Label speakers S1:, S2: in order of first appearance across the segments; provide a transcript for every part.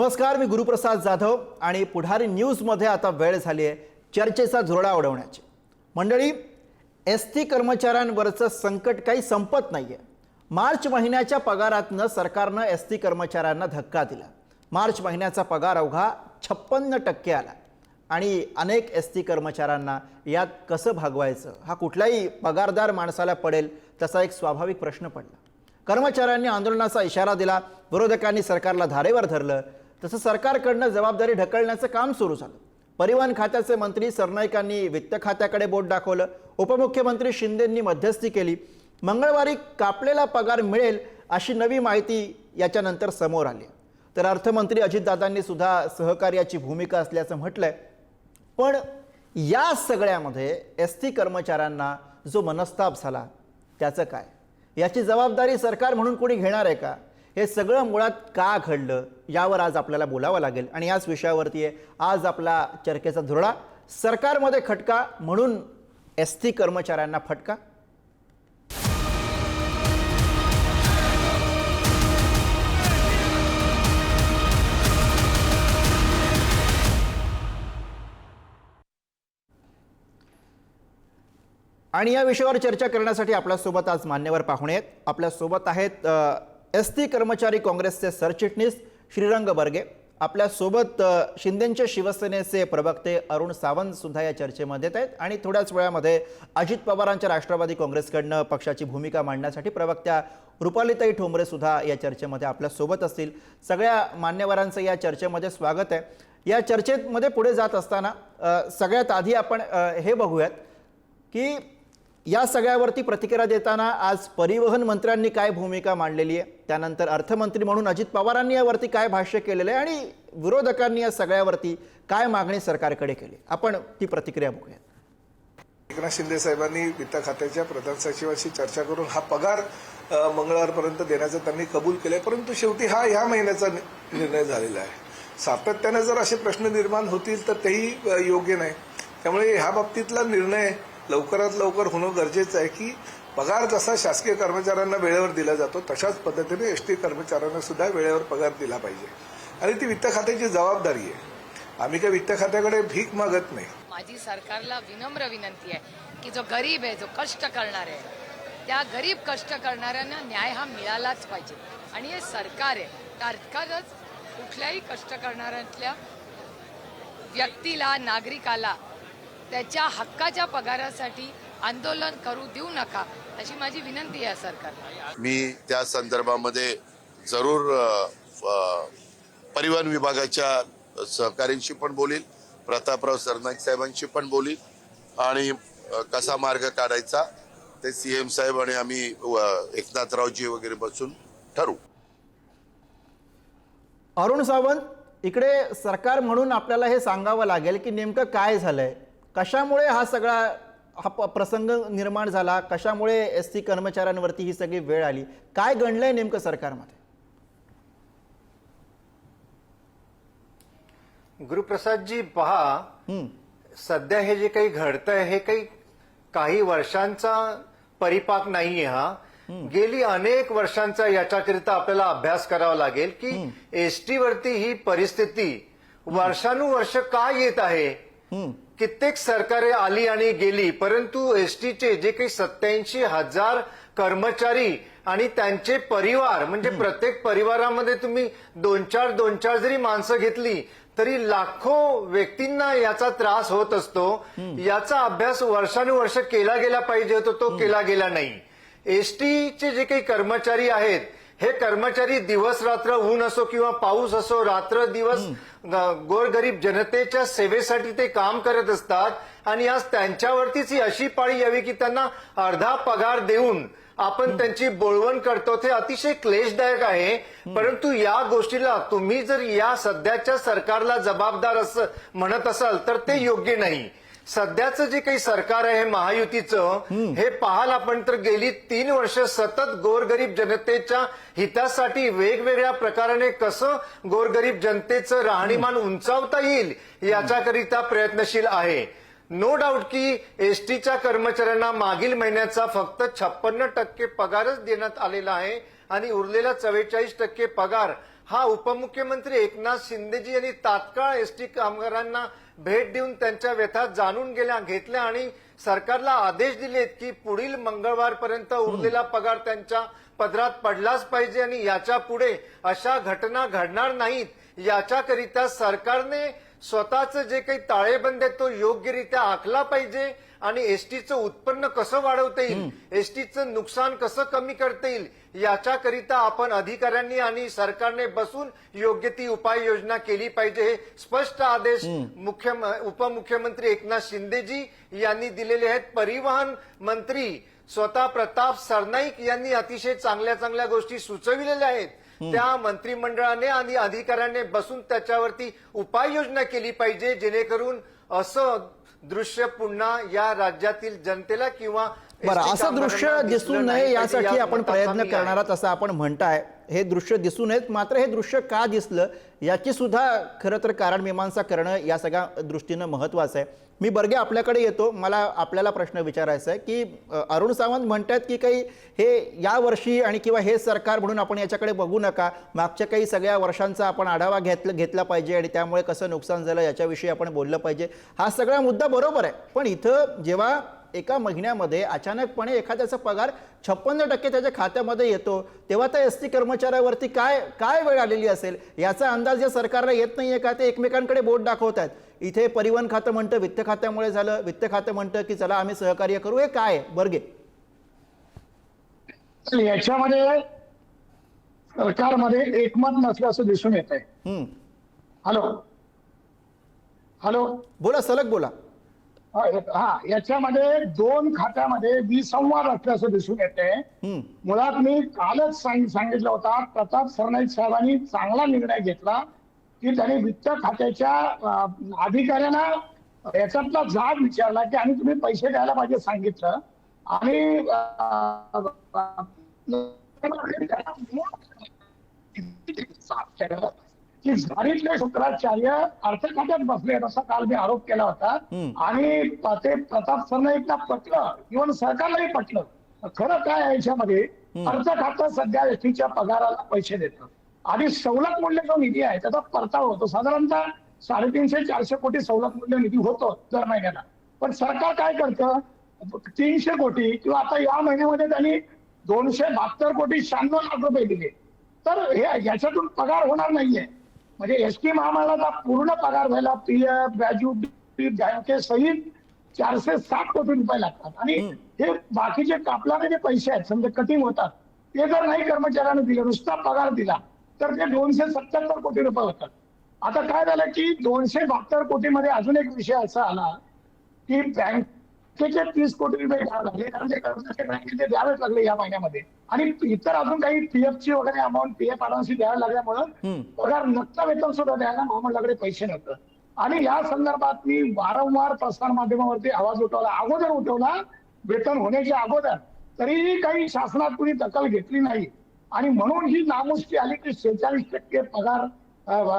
S1: नमस्कार, मी गुरुप्रसाद जाधव आणि पुढारी न्यूजमध्ये आता वेळ झाली आहे चर्चेचा झुरळा उडवण्याची। मंडळी, एसटी कर्मचाऱ्यांवरचं संकट काही संपत नाहीये। मार्च महिन्याच्या पगारातनं सरकारनं एसटी कर्मचाऱ्यांना धक्का दिला। मार्च महिन्याचा पगार अवघा 56% आला आणि अनेक एसटी कर्मचाऱ्यांना यात कसं भागवायचं हा कुठल्याही पगारदार माणसाला पडेल तसा एक स्वाभाविक प्रश्न पडला। कर्मचाऱ्यांनी आंदोलनाचा इशारा दिला, विरोधकांनी सरकारला धारेवर धरलं, तसं सरकारकडनं जबाबदारी ढकलण्याचं काम सुरू झालं। परिवहन खात्याचे मंत्री सरनाईकांनी वित्त खात्याकडे बोट दाखवलं, उपमुख्यमंत्री शिंदेंनी मध्यस्थी केली। मंगळवारी कापलेला पगार मिळेल अशी नवी माहिती याच्यानंतर समोर आली। तर अर्थमंत्री अजितदादांनी सुद्धा सहकार्याची भूमिका असल्याचं म्हटलंय। पण या सगळ्यामध्ये एसटी कर्मचाऱ्यांना जो मनस्ताप झाला त्याचं काय, याची जबाबदारी सरकार म्हणून कोणी घेणार आहे का, हे सगळं मुळात का घडलं यावर आज आपल्याला बोलावं लागेल। आणि याच विषयावरती आहे आज आपला चर्चेचा धुरळा। सरकारमध्ये खटका म्हणून एसटी कर्मचाऱ्यांना फटका। आणि या विषयावर चर्चा करण्यासाठी आपल्यासोबत आज मान्यवर पाहुणे आहेत। आपल्यासोबत आहेत एसटी कर्मचारी काँग्रेसचे सरचिटणीस श्रीरंग बर्गे, आपल्यासोबत शिंदेंच्या शिवसेनेचे प्रवक्ते अरुण सावंत सुद्धा या चर्चेमध्ये आहेत आणि थोड्याच वेळामध्ये अजित पवारांच्या राष्ट्रवादी काँग्रेसकडनं पक्षाची भूमिका मांडण्यासाठी प्रवक्त्या रुपालीताई ठोंबरे सुद्धा या चर्चेमध्ये आपल्यासोबत असतील। सगळ्या मान्यवरांचं या चर्चेमध्ये स्वागत आहे। या चर्चेमध्ये पुढे जात असताना सगळ्यात आधी आपण हे बघूयात की या सगळ्यावरती प्रतिक्रिया देताना आज परिवहन मंत्र्यांनी काय भूमिका मांडलेली आहे, त्यानंतर अर्थमंत्री म्हणून अजित पवारांनी यावरती काय भाष्य केलेलं आहे आणि विरोधकांनी या सगळ्यावरती काय मागणी सरकारकडे केली, आपण ती प्रतिक्रिया बघूयात।
S2: एकनाथ शिंदे साहेबांनी वित्त खात्याच्या प्रधान सचिवांशी चर्चा करून हा पगार मंगळवारपर्यंत देण्याचं त्यांनी कबूल केलंय, परंतु शेवटी हा ह्या महिन्याचा निर्णय झालेला आहे। सातत्याने जर असे प्रश्न निर्माण होतील तर तेही योग्य नाही। त्यामुळे ह्या बाबतीतला निर्णय लवकरात लवकर होणं गरजेचं आहे की पगार जसा शासकीय कर्मचाऱ्यांना वेळेवर दिला जातो तशाच पद्धतीने एसटी कर्मचाऱ्यांना सुद्धा वेळेवर पगार दिला पाहिजे आणि ती वित्त खात्याची जबाबदारी आहे। आम्ही काही वित्त खात्याकडे भीक मागत नाही।
S3: माझी सरकारला विनम्र विनंती आहे की जो गरीब आहे, जो कष्ट करणार आहे, त्या गरीब कष्ट करणाऱ्यांना न्याय हा मिळालाच पाहिजे आणि हे सरकार आहे तात्काळच कुठल्याही कष्ट करणाऱ्यातल्या व्यक्तीला, नागरिकाला त्याच्या हक्काच्या पगारासाठी आंदोलन करू देऊ नका अशी माझी विनंती आहे सरकारला।
S4: मी त्या संदर्भामध्ये जरूर परिवहन विभागाच्या सहकाऱ्यांशी पण बोलील, प्रतापराव सरनाईक साहेबांशी पण बोलील आणि कसा मार्ग काढायचा ते सीएम साहेब आणि आम्ही एकनाथरावजी वगैरे बसून ठरवू।
S1: अरुण सावंत, इकडे सरकार म्हणून आपल्याला हे सांगावं लागेल की नेमकं काय झालंय, कशामुळे हा सगळा प्रसंग निर्माण झाला, कशामुळे एसटी कर्मचाऱ्यांवरती ही सगळी वेळ आली, काय घडलंय नेमकं सरकारमध्ये?
S5: गुरुप्रसादजी पहा, सध्या हे जे काही घडतंय हे काही वर्षांचा परिपाक नाहीये। हा गेली अनेक वर्षांचा याच्याकरिता आपल्याला अभ्यास करावा लागेल की एसटी वरती ही परिस्थिती वर्षानुवर्ष का येत आहे। कित्येक सरकारे आली आणि गेली, परंतु एसटीचे जे काही 87,000 कर्मचारी आणि त्यांचे परिवार, म्हणजे प्रत्येक परिवारामध्ये तुम्ही दोन चार जरी माणसं घेतली तरी लाखो व्यक्तींना याचा त्रास होत असतो। याचा अभ्यास वर्षानुवर्ष केला गेला पाहिजे होता, तो केला गेला नाही। एसटीचे जे काही कर्मचारी आहेत हे कर्मचारी दिवस रात्र, ऊन असो किंवा पाऊस असो, रात्र दिवस गोरगरीब जनतेच्या सेवेसाठी ते काम करत असतात आणि आज त्यांच्यावरतीच ही अशी पाळी यावी की त्यांना अर्धा पगार देऊन आपण त्यांची बोळवण करतो, ते अतिशय क्लेशदायक आहे। परंतु या गोष्टीला तुम्ही जर या सध्याच्या सरकारला जबाबदार असं म्हणत असाल तर ते योग्य नाही। सध्याचं जे काही सरकार आहे महायुतीचं, हे पाहाल आपण तर गेली 3 वर्ष सतत गोरगरीब जनतेच्या हितासाठी वेगवेगळ्या प्रकाराने कसं गोरगरीब जनतेचं राहणीमान उंचावता येईल याच्याकरिता प्रयत्नशील आहे। नो डाऊट की एसटीच्या कर्मचाऱ्यांना मागील महिन्याचा फक्त 56% पगारच देण्यात आलेला आहे आणि उरलेला 44% पगार हा उपमुख्यमंत्री एकनाथ शिंदेजी यांनी तात्काळ एसटी कामगारांना भेट देऊन त्यांच्या व्यथा जाणून घेतल्या आणि सरकारला आदेश दिलेत की पुढील मंगळवारपर्यंत उरलेला पगार त्यांच्या पदरात पडलाच पाहिजे आणि याच्या पुढे अशा घटना घडणार नाहीत याच्याकरिता सरकारने स्वतःचं जे काही ताळेबंद आहे तो योग्यरित्या आखला पाहिजे आणि एसटीचं उत्पन्न कसं वाढवता येईल, एसटीचं नुकसान कसं कमी करता येईल याच्याकरिता आपण अधिकाऱ्यांनी आणि सरकारने बसून योग्य ती उपाययोजना केली पाहिजे. हे स्पष्ट आदेश उपमुख्यमंत्री एकनाथ शिंदेजी यांनी दिलेले आहेत. परिवहन मंत्री स्वतः प्रताप सरनाईक यांनी अतिशय चांगल्या चांगल्या गोष्टी सुचविलेल्या आहेत. त्या मंत्रिमंडळाने आणि अधिकाऱ्यांनी बसून त्याच्यावरती उपाययोजना केली पाहिजे जेणेकरून असं दृश्य पुन्हा या राज्यातील जनतेला किंवा
S1: बरं असं दृश्य दिसू नये यासाठी आपण प्रयत्न करणार आहोत असं आपण म्हणताय. हे दृश्य दिसू नयेत, मात्र हे दृश्य का दिसलं याची सुद्धा खरं तर कारण मीमांसा करणं या सगळ्या दृष्टीनं महत्वाचं आहे. मी बर्गे आपल्याकडे येतो. मला आपल्याला प्रश्न विचारायचा आहे की अरुण सावंत म्हणतात की काही हे या वर्षी आणि किंवा हे सरकार म्हणून आपण याच्याकडे बघू नका, मागच्या काही सगळ्या वर्षांचा आपण आढावा घेतला पाहिजे आणि त्यामुळे कसं नुकसान झालं याच्याविषयी आपण बोललं पाहिजे. हा सगळा मुद्दा बरोबर आहे, पण इथं जेव्हा एका महिन्यामध्ये अचानकपणे एखाद्याचा पगार 56% त्याच्या खात्यामध्ये येतो तेव्हा त्या एसटी कर्मचाऱ्यावरती काय वेळ आलेली असेल याचा अंदाज या सरकारला येत नाहीये का? ते एकमेकांकडे बोट दाखवत आहेत. इथे परिवहन खातं म्हणतं वित्त खात्यामुळे झालं, वित्त खातं म्हणतं की चला आम्ही सहकार्य करू. हे काय बर्गे?
S6: याच्यामध्ये सरकारमध्ये एकमत नसल्याचं दिसून येत आहे. हॅलो
S1: बोला, सलग बोला.
S6: हा, याच्यामध्ये दोन खात्यामध्ये विसंवाद असल्याचं दिसून येते. मुळात मी कालच सांगितलं होता, प्रताप सरनाईक साहेबांनी चांगला निर्णय घेतला की त्यांनी वित्त खात्याच्या अधिकाऱ्यांना याच्यातला जाब विचारला की आणि तुम्ही पैसे द्यायला पाहिजे सांगितलं आणि की झारीतले शुक्राचार्य अर्थ खात्यात बसले असा काल मी आरोप केला होता आणि ते प्रताप सरनाईकला पटलं, इव्हन सरकारलाही पटलं. खरं काय आहे याच्यामध्ये, अर्थ खातं सध्या एसटीच्या पगाराला पैसे देतं आणि सवलत मूल्य जो निधी आहे त्याचा परतावा होतो. साधारणतः 350-400 कोटी सवलत मूल्य निधी होतो दर महिन्याला. पण सरकार काय करतं, 300 कोटी किंवा आता या महिन्यामध्ये त्यांनी 272 कोटी 96 लाख रुपये दिले. तर हे याच्यातून पगार होणार नाहीये. म्हणजे एसटी महामंडळाचा पूर्ण पगार व्हायला पीएफ, ग्रॅज्युटी, बँकेसहित 460 कोटी रुपये लागतात आणि हे बाकीचे कापलाने जे पैसे आहेत समजा कटिंग होतात ते जर नाही कर्मचाऱ्यांना दिले, नुसता पगार दिला तर ते 277 कोटी रुपये होतात. आता काय झालं की 272 कोटीमध्ये अजून एक विषय असा आला की बँकेचे 30 कोटी रुपये द्यावे लागले कारण ते कर्मचारी बँकेचे द्यावेच लागले या महिन्यामध्ये आणि इतर अजून काही पीएफची वगैरे अमाऊंट पीएफ अडवान्सी द्यायला लागल्यामुळं पगार नक्ता वेतन सुद्धा द्यायला महामंडळाकडे पैसे नव्हतं. आणि या संदर्भात मी वारंवार प्रसार माध्यमावरती आवाज उठवला वेतन होण्याच्या अगोदर, तरीही काही शासनात कुणी दखल घेतली नाही आणि म्हणून ही नामुष्की आली की 46% पगार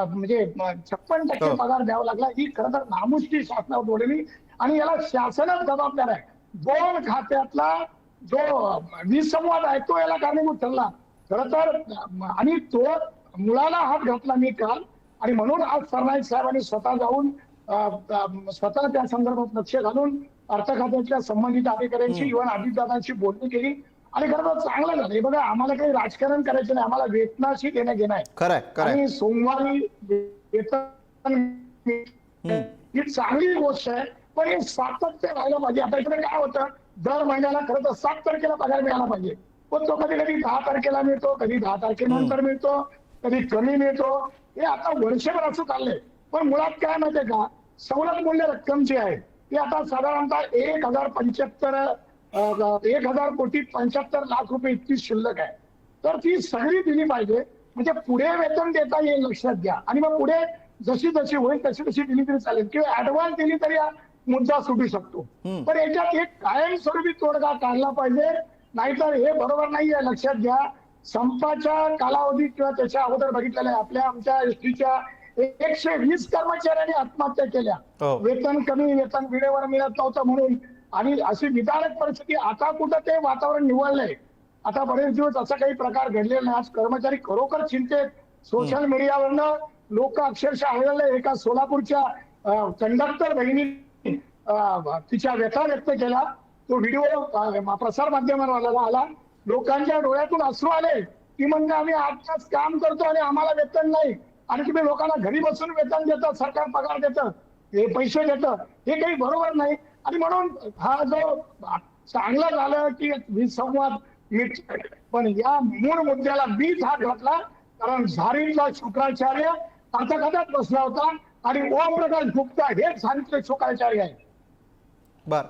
S6: म्हणजे 56% पगार द्यावा लागला. ही खरं तर नामुष्की शासनावर बोलली आणि याला शासनच जबाबदार आहे. दोन खात्यातला जो विसंवाद आहे तो याला कारणीभूत ठरला खरं तर आणि तो मुळाला हात घातला मी काल आणि म्हणून आज सरनाईक साहेबांनी स्वतः जाऊन स्वतः त्या संदर्भात लक्ष घालून अर्थ खात्याच्या संबंधित अधिकाऱ्यांशी इव्हन अजितदादांशी बोलणी केली आणि खरं तर चांगलं झालं. बघा, आम्हाला काही राजकारण करायचं नाही, आम्हाला वेतनाशी देणं घेणं आहे आणि सोमवारी वेतन ही चांगली गोष्ट आहे पण हे सातत्य राहिलं पाहिजे. आता इकडे काय होतं, दर महिन्याला खरं तर 7 तारखेला पगार मिळाला पाहिजे पण तो कधी 10 तारखेला मिळतो, कधी 10 तारखेनंतर मिळतो, कधी कमी मिळतो. हे आता वर्षभर असं चाललंय. पण मुळात काय माहितीये का, सवलत मूल्य रक्कम जी आहे ती आता साधारणतः 1000 कोटी 75 लाख रुपये इतकी शिल्लक आहे. तर ती सगळी दिली पाहिजे म्हणजे पुढे वेतन देता येईल लक्षात घ्या आणि मग पुढे जशी जशी होईल तशी दिली तरी चालेल किंवा ऍडव्हान्स दिली तरी मुद्दा सुटू शकतो. पण याच्यात एक कायमस्वरूपी तोडगा काढला पाहिजे, नाहीतर हे बरोबर नाहीये. लक्षात घ्या, संपाच्या कालावधीत किंवा त्याच्या अगोदर बघितलेलं आहे आमच्या एसटीच्या 120 कर्मचाऱ्यांनी आत्महत्या केल्या. वेतन कमी, वेतन वेळेवर मिळत नव्हतं म्हणून. आणि अशी विदारक परिस्थिती. आता कुठं ते वातावरण निवळलंय, आता बरेच दिवस असा काही प्रकार घडलेला नाही. आज कर्मचारी खरोखर चिंतेत सोशल मीडियावरनं लोक अक्षरशः हळहळले. एका सोलापूरच्या कंडक्टर बहिणी तिच्या व्यथा व्यक्त केला. तो व्हिडिओ प्रसार माध्यमावर आला. लोकांच्या डोळ्यातून अश्रू आले. ती म्हणजे आम्ही 8 तास काम करतो आणि आम्हाला वेतन नाही, आणि तुम्ही लोकांना घरी बसून वेतन देतात, सरकार पगार देतं, हे पैसे देतं, हे काही बरोबर नाही. आणि म्हणून हा जो चांगला झालं की विसंवाद मिटतोय, पण या मूळ मुद्द्याला मीच हात घातला. कारण झारीतला शुक्राचार्य अर्थखात्यात बसला होता आणि ओमप्रकाश गुप्ता हेच झारीतले शुक्राचार्य आहे.
S1: बर,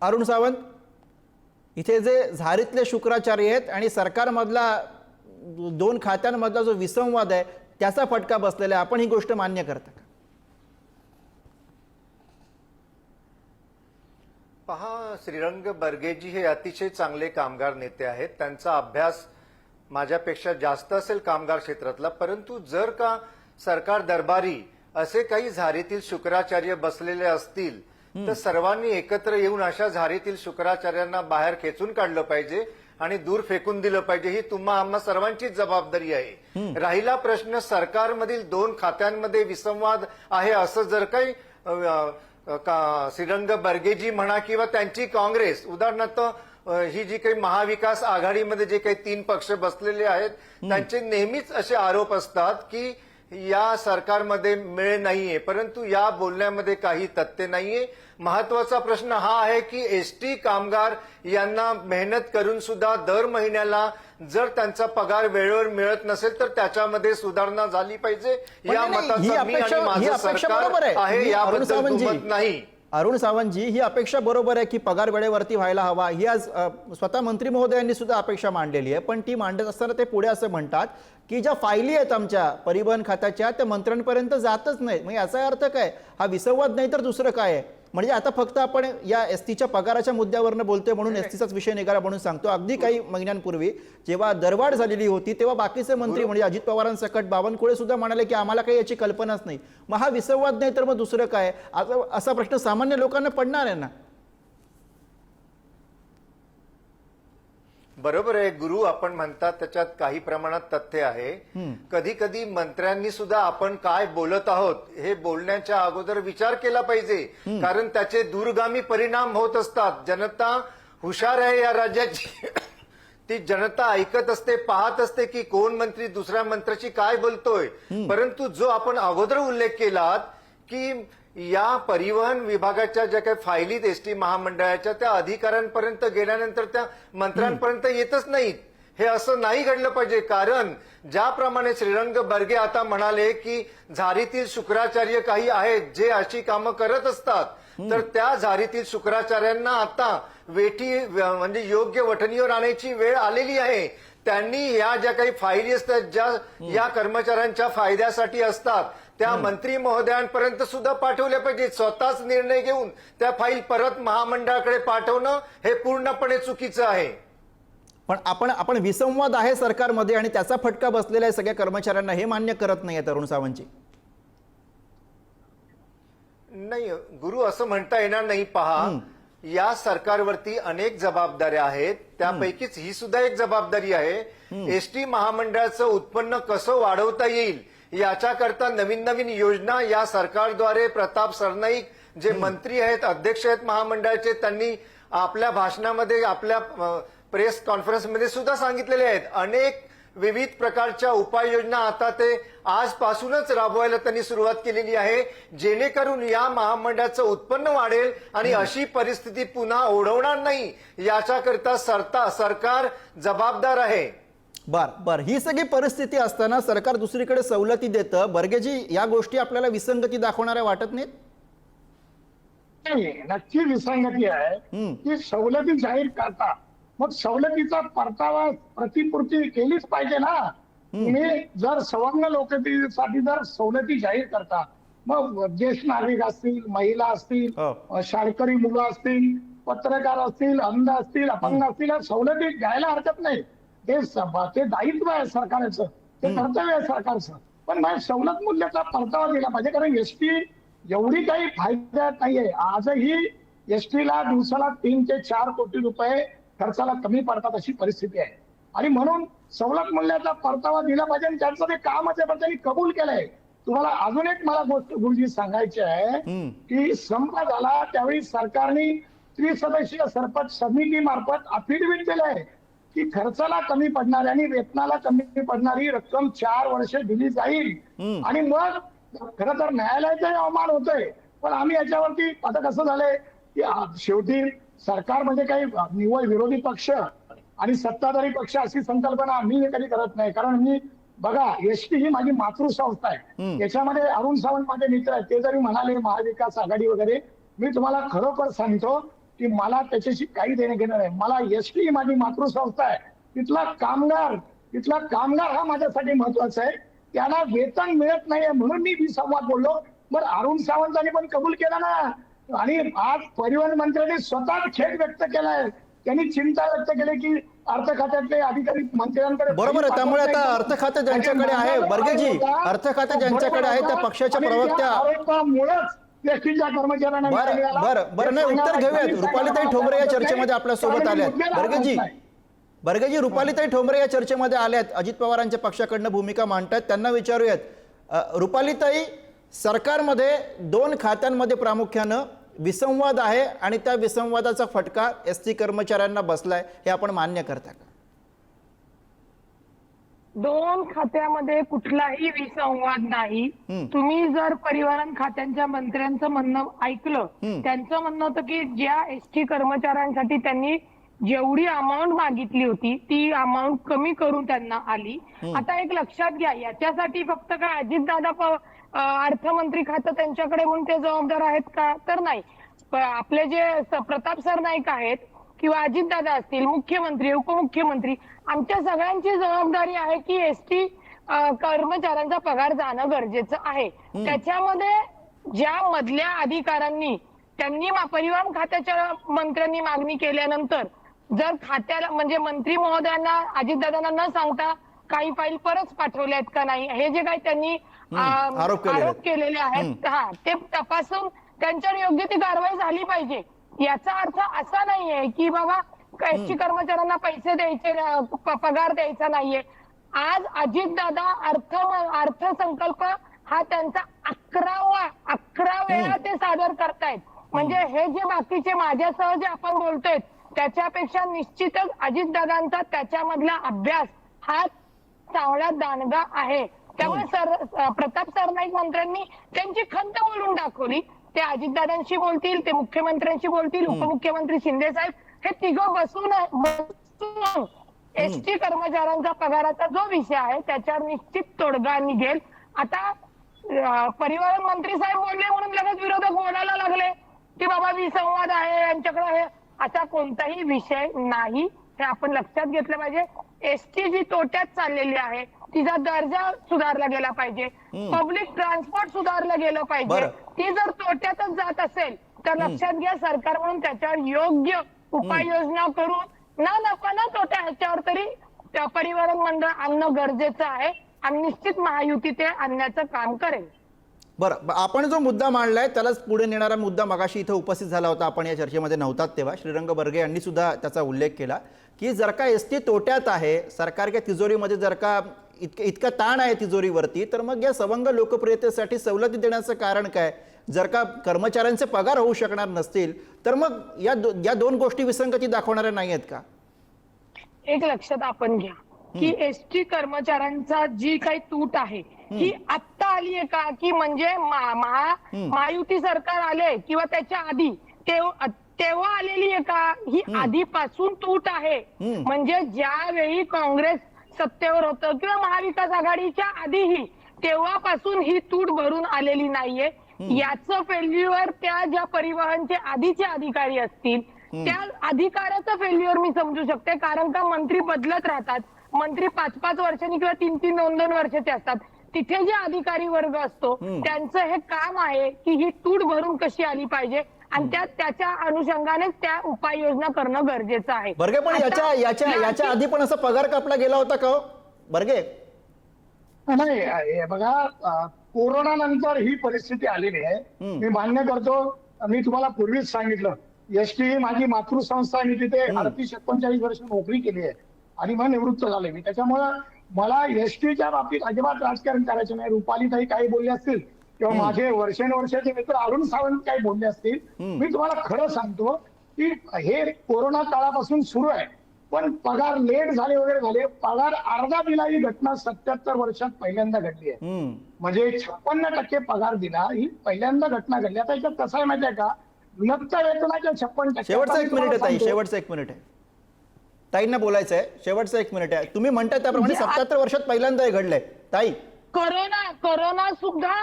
S1: अरुण सावंत, इथे जे झारीतले शुक्राचार्य आहेत आणि सरकारमधला 2 खात्यांमधला जो विसंवाद आहे त्याचा फटका बसलेला आहे, आपण ही गोष्ट मान्य करता का?
S5: पहा, श्रीरंग बर्गेजी हे अतिशय चांगले कामगार नेते आहेत. त्यांचा अभ्यास माझ्यापेक्षा जास्त असेल कामगार क्षेत्रातला, परंतु जर का सरकार दरबारी असे काही झारीतील शुक्राचार्य बसलेले असतील तर सर्वांनी एकत्र येऊन अशा झारीतील शुक्राचार्यांना बाहेर खेचून काढलं पाहिजे आणि दूर फेकून दिलं पाहिजे. ही आम्हा सर्वांचीच जबाबदारी आहे. राहिला प्रश्न सरकारमधील 2 खात्यांमध्ये विसंवाद आहे असं जर काही श्रीरंग बर्गेजी म्हणा किंवा त्यांची काँग्रेस, उदाहरणार्थ ही जी काही महाविकास आघाडीमध्ये जे काही 3 पक्ष बसलेले आहेत त्यांचे नेहमीच असे आरोप असतात की या सरकारमध्ये मेळ नाहीये, परंतु या बोलण्यामध्ये काही तथ्य नाहीये. महत्वाचा प्रश्न हा आहे की एसटी कामगार यांना मेहनत करून सुद्धा दर महिन्याला जर त्यांचा पगार वेळेवर मिळत नसेल तर त्याच्यामध्ये सुधारणा झाली पाहिजे. या मताचा मी आणि माझं सरकार आहे, याबद्दल दुमत नाही.
S1: अरुण सावंतजी, ही अपेक्षा बरोबर आहे की पगार वेळेवरती व्हायला हवा, ही आज स्वतः मंत्री महोदयांनी सुद्धा अपेक्षा मांडलेली आहे. पण ती मांडत असताना ते पुढे असं म्हणतात की ज्या फायली आहेत आमच्या परिवहन खात्याच्या त्या मंत्र्यांपर्यंत जातच नाहीत. म्हणजे याचा अर्थ काय? हा विसंवाद नाही तर दुसरं काय आहे? म्हणजे आता फक्त आपण या एसटीच्या पगाराच्या मुद्द्यावरनं बोलतोय म्हणून एसटीचाच विषय निघाला म्हणून सांगतो. अगदी काही महिन्यांपूर्वी जेव्हा दरवाढ झालेली होती तेव्हा बाकीचे मंत्री म्हणजे अजित पवारांसकट बावनकुळे सुद्धा म्हणाले की आम्हाला काही याची कल्पनाच नाही. मग हा विसंवाद नाही तर मग दुसरं काय? असा प्रश्न सामान्य लोकांना पडणार आहे ना.
S5: बरोबर आहे गुरु, आपण म्हणतात त्याच्यात काही प्रमाणात तथ्य आहे. कधी कधी मंत्र्यांनी सुद्धा आपण काय बोलत आहोत हे बोलण्याच्या अगोदर विचार केला पाहिजे, कारण त्याचे दूरगामी परिणाम होत असतात. जनता हुशार आहे या राज्याची. ती जनता ऐकत असते, पाहत असते की कोण मंत्री दुसऱ्या मंत्र्याची काय बोलतोय. परंतु जो आपण अगोदर उल्लेख केलात की या परिवहन विभागाच्या ज्या काही फायलीत एसटी महामंडळाच्या त्या अधिकाऱ्यांपर्यंत गेल्यानंतर त्या मंत्र्यांपर्यंत येतच नाहीत. हे असं नाही घडलं पाहिजे, कारण ज्याप्रमाणे श्रीरंग बर्गे आता म्हणाले की झारीतील शुक्राचार्य काही आहेत जे अशी कामं करत असतात, तर त्या झारीतील शुक्राचार्यांना आता वेठी म्हणजे योग्य वठणीवर आणायची वेळ आलेली आहे. त्यांनी या ज्या काही फायली असतात ज्या या कर्मचाऱ्यांच्या फायद्यासाठी असतात त्या मंत्री महोदयांपर्यंत सुद्धा पाठवल्या पाहिजे. स्वतःच निर्णय घेऊन त्या फाईल परत महामंडळाकडे पाठवणं हे पूर्णपणे चुकीचं आहे.
S1: पण आपण विसंवाद आहे सरकारमध्ये आणि त्याचा फटका बसलेला आहे सगळ्या कर्मचाऱ्यांना, हे मान्य करत नाहीये अरुण सावंतजी.
S5: नाही गुरु, असं म्हणता येणार नाही. पहा, या सरकारवरती अनेक जबाबदाऱ्या आहेत, त्यापैकीच ही सुद्धा एक जबाबदारी आहे. एसटी महामंडळाचं उत्पन्न कसं वाढवता येईल याच्याकरता नवीन नवीन योजना या सरकारद्वारे प्रताप सरनाईक जे मंत्री आहेत, अध्यक्ष आहेत महामंडळाचे, त्यांनी आपल्या भाषणामध्ये आपल्या प्रेस कॉन्फरन्समध्ये सुद्धा सांगितलेले आहेत. अनेक विविध प्रकारच्या उपाययोजना आता ते आजपासूनच राबवायला त्यांनी सुरुवात केलेली आहे, जेणेकरून या महामंडळाचं उत्पन्न वाढेल आणि अशी परिस्थिती पुन्हा ओढवणार नाही याच्याकरता सरकार जबाबदार आहे.
S1: बर, ही सगळी परिस्थिती असताना सरकार दुसरीकडे सवलती देतं. बर्गेजी, या गोष्टी आपल्याला विसंगती दाखवणाऱ्या वाटत नाहीत?
S6: नक्की विसंगती आहे की सवलती जाहीर करता, मग सवलतीचा परतावा प्रतिपूर्ती केलीच पाहिजे ना. तुम्ही जर सवर्ण लोकतेसाठी जर सवलती जाहीर करता, मग ज्येष्ठ नागरिक असतील, महिला असतील, शाळकरी मुलं असतील, पत्रकार असतील, अंध असतील, अपंग असतील, सवलती द्यायला हरकत नाही. ते दायित्व आहे सरकारचं, ते कर्तव्य आहे सरकारचं. पण सवलत मूल्याचा परतावा दिला पाहिजे, कारण एसटी एवढी काही फायद्यात नाहीये. आजही एसटीला दिवसाला 3 ते 4 कोटी रुपये खर्चाला कमी पडतात अशी परिस्थिती आहे. आणि म्हणून सवलत मूल्याचा परतावा दिला पाहिजे आणि त्यांचं ते कामच आहे पण त्यांनी कबूल केलंय. तुम्हाला अजून एक मला गोष्ट गुरुजी सांगायची आहे की संप झाला त्यावेळी सरकारने त्रिसदस्यीय सरपंच समिती मार्फत अफिडेव्हिट केलंय की खर्चाला कमी पडणारी आणि वेतनाला कमी पडणारी रक्कम 4 वर्षे दिली जाईल. आणि मग खरं तर न्यायालयाचाही अवमान होतोय. पण आम्ही याच्यावरती आता कसं झालंय की शेवटी सरकार म्हणजे काही निव्वळ विरोधी पक्ष आणि सत्ताधारी पक्ष अशी संकल्पना मी कधी करत नाही. कारण मी बघा एसटी ही माझी मातृसंस्था आहे. याच्यामध्ये अरुण सावंत माझे मित्र आहेत. ते जरी म्हणाले महाविकास आघाडी वगैरे, मी तुम्हाला खरोखर सांगतो की मला त्याच्याशी काही देणं घेणं नाही. मला एसटी ही माझी मातृसंस्था आहे. तिथला कामगार हा माझ्यासाठी महत्वाचा आहे. त्यांना वेतन मिळत नाहीये म्हणून मी संवाद बोललो. बरं अरुण सावंतांनी पण कबूल केला ना. आणि आज परिवहन मंत्र्यांनी स्वतः खेद व्यक्त केलाय. त्यांनी चिंता व्यक्त केली की अर्थ खात्यातले अधिकारी मंत्र्यांकडे.
S1: बरोबर आहे. त्यामुळे आता अर्थ खाते ज्यांच्याकडे आहे बर्गेजी, अर्थ खाते ज्यांच्याकडे आहे त्या पक्षाच्या प्रवक्त्या.
S6: आरोपामुळेच एसटीच्या कर्मचाऱ्यांना
S1: बरं नाही उत्तर घेऊयात. रुपालीताई ठोंबरे या चर्चेमध्ये आपल्या सोबत आल्यात. बर्गेजी रुपालीताई ठोंबरे या चर्चेमध्ये आल्यात, अजित पवारांच्या पक्षाकडनं भूमिका मांडतात, त्यांना विचारूयात. रुपालीताई, सरकारमध्ये 2 खात्यांमध्ये प्रामुख्यानं विसंवाद आहे आणि त्या विसंवादाचा फटका एसटी कर्मचाऱ्यांना बसलाय, हे आपण मान्य करता का?
S7: 2 खात्यामध्ये कुठलाही विसंवाद नाही. तुम्ही जर परिवहन खात्यांच्या मंत्र्यांचं म्हणणं ऐकलं, त्यांचं म्हणणं होतं की ज्या एसटी कर्मचाऱ्यांसाठी त्यांनी जेवढी अमाऊंट मागितली होती ती अमाऊंट कमी करून त्यांना आली. आता एक लक्षात घ्या, याच्यासाठी फक्त काय अजितदादा अर्थमंत्री खातं त्यांच्याकडे म्हणून ते जबाबदार आहेत का? तर नाही. आपले जे प्रताप सरनाईक आहेत किंवा अजितदादा असतील, मुख्यमंत्री, उपमुख्यमंत्री, आमच्या सगळ्यांची जबाबदारी आहे की एसटी कर्मचाऱ्यांचा पगार जाणं गरजेचं आहे. त्याच्यामध्ये ज्या मधल्या अधिकाऱ्यांनी त्यांनी परिवहन खात्याच्या मंत्र्यांनी मागणी केल्यानंतर जर खात्याला म्हणजे मंत्री महोदयांना अजितदादांना न सांगता काही फाईल परत पाठवल्या आहेत का नाही, हे जे काही त्यांनी आरोप केलेले आहेत ते तपासून त्यांच्यावर योग्य ती कारवाई झाली पाहिजे. याचा अर्थ असा नाहीये की बाबा एसटी कर्मचाऱ्यांना पैसे द्यायचे, पगार द्यायचा नाहीये. आज अजितदादा अर्थसंकल्प हा त्यांचा 11 वेळा ते सादर करतायत. म्हणजे हे जे बाकीचे माझ्यासह जे आपण बोलतोय त्याच्यापेक्षा निश्चितच अजितदादांचा त्याच्यामधला अभ्यास हा चांगला दांडगा आहे. त्यामुळे प्रताप सरनाईक मंत्र्यांनी त्यांची खंत बोलून दाखवली. ते अजितदादांशी बोलतील, ते मुख्यमंत्र्यांशी बोलतील, उपमुख्यमंत्री शिंदे साहेब हे तिघं बसून एसटी कर्मचाऱ्यांचा पगाराचा जो विषय आहे त्याच्यावर निश्चित तोडगा निघेल. आता परिवहन मंत्री साहेब बोलले म्हणून लगेच विरोधक बोलायला लागले की बाबा विसंवाद आहे यांच्याकडे, हे असा कोणताही विषय नाही. हे आपण लक्षात घेतलं पाहिजे. एसटी जी तोट्यात चाललेली आहे तिचा दर्जा सुधारला गेला पाहिजे, पब्लिक ट्रान्सपोर्ट सुधारलं गेलं पाहिजे. ती जर तोट्यातच जात असेल तर लक्षात घ्या सरकार म्हणून त्याच्यावर योग्य उपाययोजना करून ना नफा ना तोट्या ह्याच्यावर तरी परिवहन मंडळ आणणं गरजेचं आहे आणि निश्चित महायुती ते आणण्याचं काम करेल.
S1: बरं, आपण जो मुद्दा मांडलाय त्यालाच पुढे नेणारा मुद्दा मगाशी इथं उपस्थित झाला होता, आपण या चर्चेमध्ये नव्हतात तेव्हा. श्रीरंग बर्गे यांनी सुद्धा त्याचा उल्लेख केला की जर का एसटी तोट्यात आहे, सरकारच्या तिजोरीमध्ये जर का इतका ताण आहे तिजोरीवरती, तर मग या सवंग लोकप्रियतेसाठी सवलती देण्याचं कारण काय? जर का कर्मचाऱ्यांचे पगार होऊ शकणार नसतील तर मग या 2 गोष्टी विसंगती दाखवणाऱ्या नाही आहेत का?
S7: एक लक्षात आपण घ्या की एसटी कर्मचाऱ्यांचा जी काही तूट आहे ही आत्ता आली आहे का, की म्हणजे महायुती सरकार आले किंवा त्याच्या आधी तेव्हा आलेली आहे का? ही आधीपासून तूट आहे. म्हणजे ज्यावेळी काँग्रेस सत्तेवर होतं किंवा महाविकास आघाडीच्या आधीही तेव्हापासून ही तूट भरून आलेली नाहीये. याचं फेल्युअर त्या ज्या परिवहनचे आधीचे अधिकारी असतील त्या अधिकाऱ्याचं फेल्युअर मी समजू शकते. कारण का मंत्री बदलत राहतात, मंत्री 5-5 वर्षांनी किंवा 3-3, 2-2 वर्षाचे असतात. तिथे जे अधिकारी वर्ग असतो त्यांचं हे काम आहे की ही तूट भरून कशी आली पाहिजे आणि त्याच्या अनुषंगानेच त्या उपाययोजना करणं गरजेचं आहे.
S1: बर्गे, पण याच्या आधी पण असा पगार कापला गेला होता का बर्गे?
S6: नाही, बघा कोरोना नंतर ही परिस्थिती आलेली आहे. मी मान्य करतो, मी तुम्हाला पूर्वीच सांगितलं एसटी ही माझी मातृसंस्था, मी तिथे 38-39 वर्ष नोकरी केली आहे. आणि मग निवृत्त झाले मी. त्याच्यामुळं मला एसटीच्या बाबतीत अजिबात राजकारण करायचं नाही. रुपालीताई काही बोलले असतील किंवा माझे वर्षानुवर्षाचे मित्र अरुण सावंत काही बोलले असतील, मी तुम्हाला खरं सांगतो की हे कोरोना काळापासून सुरू आहे, पण पगार लेट झाले वगैरे झाले, पगार अर्धा दिला ही घटना 77 वर्षात पहिल्यांदा घडली आहे. म्हणजे 56% पगार दिला ही पहिल्यांदा घटना घडली. आता याच्यात कसं आहे माहितीये का, नियुक्त वेतनाच्या 56%.
S1: शेवटचा 1 मिनिट आहे ताई, शेवटचा 1 मिनिट आहे. ताईंना बोलायचं आहे, शेवटचा 1 मिनिट आहे. तुम्ही म्हणताय त्याप्रमाणे 77 वर्षात पहिल्यांदा हे घडलंय ताई.
S7: कोरोना सुद्धा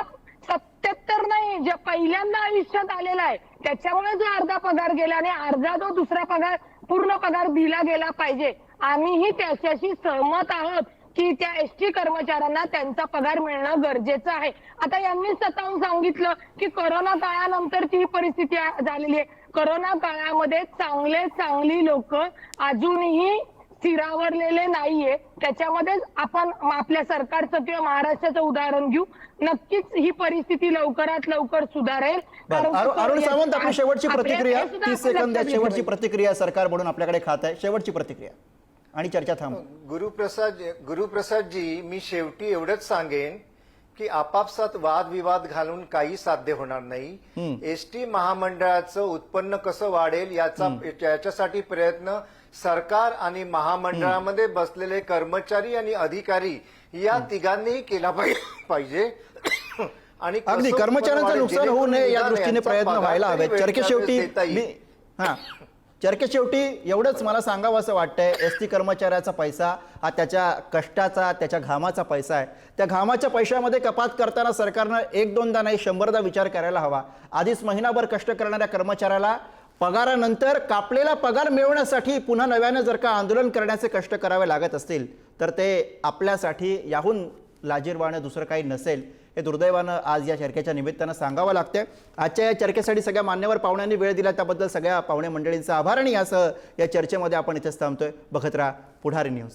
S7: 77 नाही, जे पहिल्यांदा आयुष्यात आलेला आहे त्याच्यामुळे जो अर्धा पगार गेला आणि अर्धा जो दुसरा पगार पूर्ण पगार दिला गेला पाहिजे. आम्हीही त्याच्याशी सहमत आहोत की त्या एसटी कर्मचाऱ्यांना त्यांचा पगार मिळणं गरजेचं आहे. आता यांनी स्वतःहून सांगितलं की कोरोना काळानंतरची ही परिस्थिती झालेली आहे. कोरोना काळामध्ये चांगली लोक अजूनही स्थिरावरलेले नाहीये. त्याच्यामध्येच आपण आपल्या सरकारचं किंवा महाराष्ट्राचं उदाहरण घेऊ. नक्कीच ही परिस्थिती लवकरात लवकर सुधारेल.
S1: अरुण सावंत, आपली शेवटची प्रतिक्रिया 30 सेकंद द्या. शेवटची प्रतिक्रिया सरकार म्हणून आपल्याकडे खात आहे, शेवटची प्रतिक्रिया आणि चर्चा थांब.
S5: गुरुप्रसादजी, मी शेवटी एवढंच सांगेन की आपापसात वादविवाद घालून काही साध्य होणार नाही. एसटी महामंडळाचं उत्पन्न कसं वाढेल याच्यासाठी प्रयत्न सरकार आणि महामंडळामध्ये बसलेले कर्मचारी आणि अधिकारी या तिघांनीही केला पाहिजे. आणि
S1: अगदी कर्मचाऱ्यांचं नुकसान होऊ नये या दृष्टीने प्रयत्न व्हायला हवेत. चरके शेवटी एवढंच मला सांगावं असं वाटतंय, एसटी कर्मचाऱ्याचा पैसा हा त्याच्या कष्टाचा, त्याच्या घामाचा पैसा आहे. त्या घामाच्या पैशामध्ये कपात करताना सरकारनं 1-2दा नाही 100दा विचार करायला हवा. आधीच महिनाभर कष्ट करणाऱ्या कर्मचाऱ्याला पगारानंतर कापलेला पगार मिळवण्यासाठी पुन्हा नव्याने जर का आंदोलन करण्याचे कष्ट करावे लागत असतील तर ते आपल्यासाठी याहून लाजिरवाणं दुसरं काही नसेल, हे दुर्दैवानं आज या चर्चेच्या निमित्तानं सांगावं लागतंय. आजच्या या चर्चेसाठी सगळ्या मान्यवर पाहुण्यांनी वेळ दिला त्याबद्दल सगळ्या पाहुणे मंडळींचा आभार. आणि यासह या चर्चेमध्ये आपण इथेच थांबतोय. बघत राहा पुढारी न्यूज.